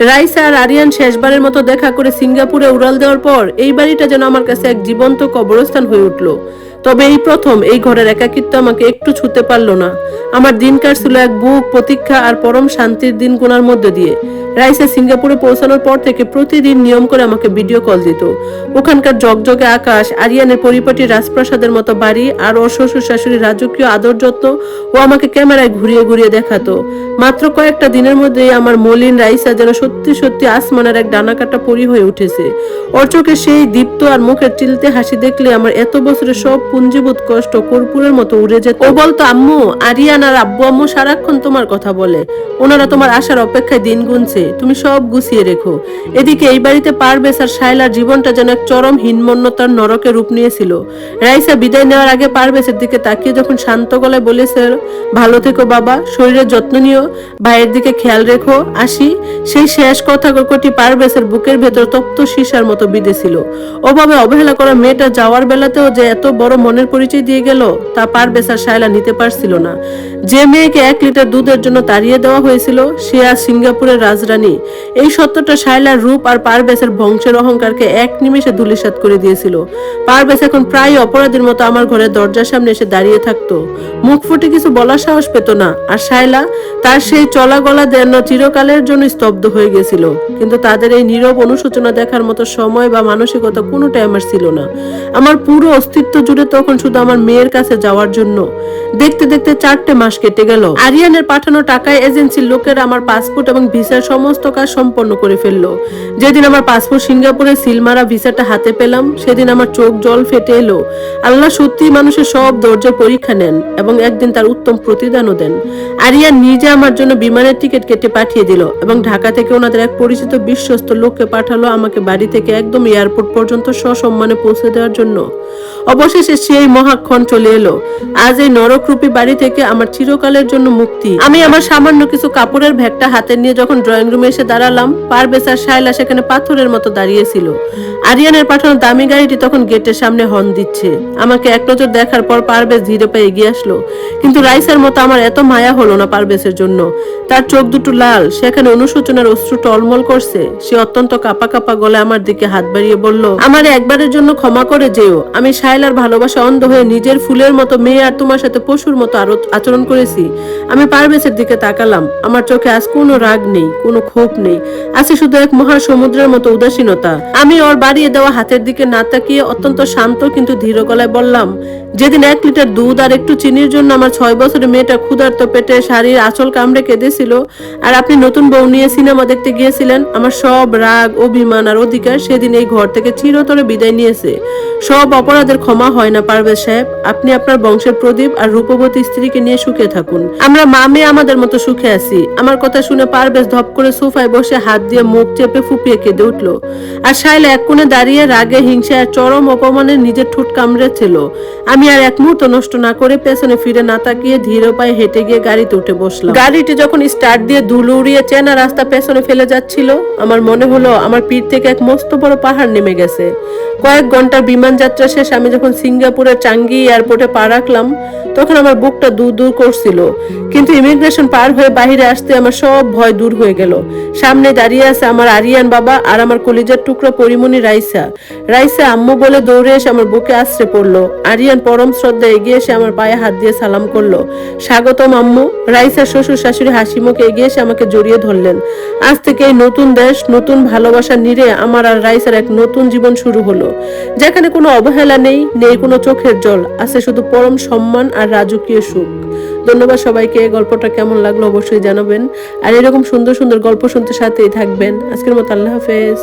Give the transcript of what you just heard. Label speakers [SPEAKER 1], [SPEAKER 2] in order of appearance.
[SPEAKER 1] রাইসা আর আরিয়ান শেষবারের মতো দেখা করে সিঙ্গাপুরে উড়াল দেওয়ার পর এই বাড়িটা যেন আমার কাছে এক জীবন্ত কবরস্থান হয়ে উঠল। তবে এই প্রথম এই ঘরের একাকিত্ব আমাকে একটু ছুতে পারলো না। আমার দিন কাটছিল এক বুক প্রতীক্ষা আর পরম শান্তির দিন গোনার মধ্যে দিয়ে। রাইসা সিঙ্গাপুরে পৌঁছানোর পর থেকে প্রতিদিন নিয়ম করে আমাকে ভিডিও কল দিত। ওখানকার জগজগে আকাশ, আরিয়ানের পরিপাটি রাজপ্রাসাদের মতো বাড়ি আর ওর শ্বশুর শাশুড়ির রাজকীয় আদর যত্ন ও আমাকে ক্যামেরায় ঘুরিয়ে ঘুরিয়ে দেখাতো। মাত্র কয়েকটা দিনের মধ্যেই আমার মলিন রাইসা যেন সত্যি সত্যি আসমানের এক ডানাকাটা পরি হয়ে উঠেছে। ওর চোখে সেই দীপ্ত আর মুখের চিলতে হাসি দেখলে আমার এত বছরের সব পুঞ্জীভূত কষ্ট কর্পূরের মতো উড়ে যেত। ও বলতো, আম্মু, আরিয়ান আর আব্বু আম্মু সারাক্ষণ তোমার কথা বলে, ওনারা তোমার আসার অপেক্ষায় দিন গুনছে, তুমি সব গুছিয়ে রেখো। এদিকে এই বাড়িতে পারভেজ আর শায়লার জীবনটা যেন এক চরম হীনমন্যতার নরকে রূপ নিয়েছিল। রাইসা বিদায় নেওয়ার আগে পারভেজের দিকে তাকিয়ে যখন শান্ত গলায় বলেছে, ভালো থেকো বাবা, শরীরের যত্ন নিও, ভাইয়ের দিকে খেয়াল রেখো, আসি, সেই শেষ কথা কটি পারভেজের বুকের ভেতর তপ্ত সীসার মতো বিঁধেছিল। ওভাবে অবহেলা করা মেয়েটা যাওয়ার বেলাতেও যে এত বড় মনের পরিচয় দিয়ে গেল তা পারভেজ আর শায়লা নিতে পারছিল না। যে মেয়েকে 1 লিটার দুধের জন্য তাড়িয়ে দেওয়া হয়েছিল সে আজ সিঙ্গাপুরের রাজরানী। এই সত্যটা শায়লার রূপ আর পারভেজের বংশের অহংকারকে এক নিমেষে ধূলিসাৎ করে দিয়েছিল। পারভেজ এখন প্রায় অপরাধীর মতো আমার ঘরের দরজার সামনে এসে দাঁড়িয়ে থাকতো, মুখ ফুটে কিছু বলার সাহস পেত না। আর শায়লা, তার সেই চলা গলা যেন চিরকালের জন্য স্তব্ধ হয়ে গেছিল। কিন্তু তাদের এই নীরব অনুশোচনা দেখার মতো সময় বা মানসিকতা কোনোটাই আমার ছিল না। আমার পুরো অস্তিত্ব জুড়ে তখন শুধু আমার মেয়ের কাছে যাওয়ার জন্য। দেখতে দেখতে 4টে মাস কেটে গেল। আরিয়ানের পাঠানো টাকায় এজেন্সির লোকেরা আমার পাসপোর্ট এবং ভিসার সমস্ত কাজ সম্পন্ন করে ফেললো। যেদিন আমার পাসপোর্ট সিঙ্গাপুরে সিলমারা ভিসাটা হাতে পেলাম সেদিন আমার চোখ জল ফেটে এলো। আল্লাহ সত্যি মানুষের সব ধৈর্যের পরীক্ষা নেন এবং একদিন তার উত্তম প্রতিদানও দেন। আরিয়ান নিজে আমার জন্য বিমানের টিকিট কেটে পাঠিয়ে দিল এবং ঢাকা থেকে ওনাদের এক পরিচিত বিশ্বস্ত লোককে পাঠালো আমাকে বাড়ি থেকে একদম এয়ারপোর্ট পর্যন্ত সসম্মানে পৌঁছে দেওয়ার জন্য। অবশেষে সেই মহাক্ষণ চলে এলো। আজ এই নরকরূপী বাড়ি থেকে আমার চিরকালের জন্য মুক্তি। আমি আমার সামান্য কিছু কাপড়ের ব্যাগটা হাতে নিয়ে যখন ড্রয়িং রুমে এসে দাঁড়ালাম, পারভেজ আর শায়লা সেখানে পাথরের মতো দাঁড়িয়েছিল। আরিয়ানের পাঠানো দামি গাড়িটি তখন গেটের সামনে হর্ন দিচ্ছে। আমাকে এক নজর দেখার পর পারভেজ ধীরে পায়ে এগিয়ে আসলো। কিন্তু রাইসার মতো আমার এত মায়া হলো না পারভেজের জন্য। তার চোখ দুটো লাল, সেখানে অনুশোচনার অশ্রু টলমল করছে। সে অত্যন্ত কাঁপা কাঁপা গলায় আমার দিকে হাত বাড়িয়ে বলল, আমার একবারের জন্য ক্ষমা করে যেও। আমি শায়লার ভালোবাসা অন্ধ হয়ে নিজের ফুলের মতো মেয়ে আর তোমার সাথে পশুর মতো আচরণ করেছি। আমি পারভেজের দিকে তাকালাম। আমার চোখে আজ কোনো রাগ নেই, কোনো ক্ষোভ নেই, আছে শুধু এক মহা সমুদ্রের মতো উদাসীনতা। আমি ওর বাড়িয়ে দেওয়া হাতের দিকে না তাকিয়ে অত্যন্ত শান্ত কিন্তু ধীর গলায় বললাম, যেদিন 1 লিটার দুধ আর একটু চিনির জন্য আমার 6 বছরের মেয়েটা ক্ষুধার্ত পেটে শাড়ির আঁচল কামড়ে কেঁদেছিল আর আপনি নতুন বউ নিয়ে সিনেমা দেখতে গিয়েছিলেন, আমার সব রাগ, অভিমান আর অধিকার সেদিন এই ঘর থেকে চিরতরে বিদায় নিয়েছে। সব অপরাধের ক্ষমা হয় না পারভেজ সাহেব। আপনি আপনার বংশের প্রদীপ আর রূপবতী স্ত্রীকে নিয়ে সুখে থাকুন। আমরা মা মেয়ে আমাদের মতো সুখে আছি। আমার কথা শুনে পারভেজ ধপ করে সোফায় বসে হাত দিয়ে মুখ চেপে ফুপিয়ে কেঁদে উঠল। আর শায়লা এক কোণে দাঁড়িয়ে রাগে, হিংসা আর চরম অপমানে নিজের ঠোঁট কামড়েছিল। আমি আর এক মুহূর্ত নষ্ট না করে পেছনে ফিরে না তাকিয়ে ধীর পায়ে হেঁটে গিয়ে গাড়িতে উঠে বসলাম। গাড়িটি যখন স্টার্ট দিয়ে ধুলো উড়িয়ে চেনা রাস্তা পেছনে ফেলে যাচ্ছিল, আমার মনে হলো আমার পিঠ থেকে এক মস্ত বড় পাহাড় নেমে গেছে। কয়েক ঘন্টার বিমান যাত্রা শেষ আমি যখন সিঙ্গাপুরের চাঙ্গি এয়ারপোর্টে পা রাখলাম তখন আমার বুকটা দূর দূর করছিল। কিন্তু ইমিগ্রেশন পার হয়ে বাহিরে আসতে আমার সব ভয় দূর হয়ে গেল। সামনে দাঁড়িয়ে আছে আমার আরিয়ান বাবা আর আমার কলিজার টুকরা পরিমণি রাইসা। রাইসা আম্মু বলে দৌড়ে এসে আমার বুকে আশ্রে পড়লো। আরিয়ান পরম শ্রদ্ধা এগিয়ে এসে আমার পায়ে হাত দিয়ে সালাম করলো, স্বাগতম আম্মু। রাইসার শ্বশুর শাশুড়ি হাসি মুখে এগিয়ে এসে আমাকে জড়িয়ে ধরলেন। আজ থেকে এই নতুন দেশ, নতুন ভালোবাসা নিরে আমার আর রাইসার এক নতুন জীবন শুরু হলো, যেখানে কোনো অবহেলা নেই, নেই কোনো চোখের জল, আছে শুধু পরম সম্মান আর রাজকীয় সুখ। ধন্যবাদ সবাইকে। গল্পটা কেমন লাগলো অবশ্যই জানাবেন। আর এরকম সুন্দর সুন্দর গল্প শুনতে সাথেই থাকবেন। আজকের মতো আল্লাহ হাফেজ।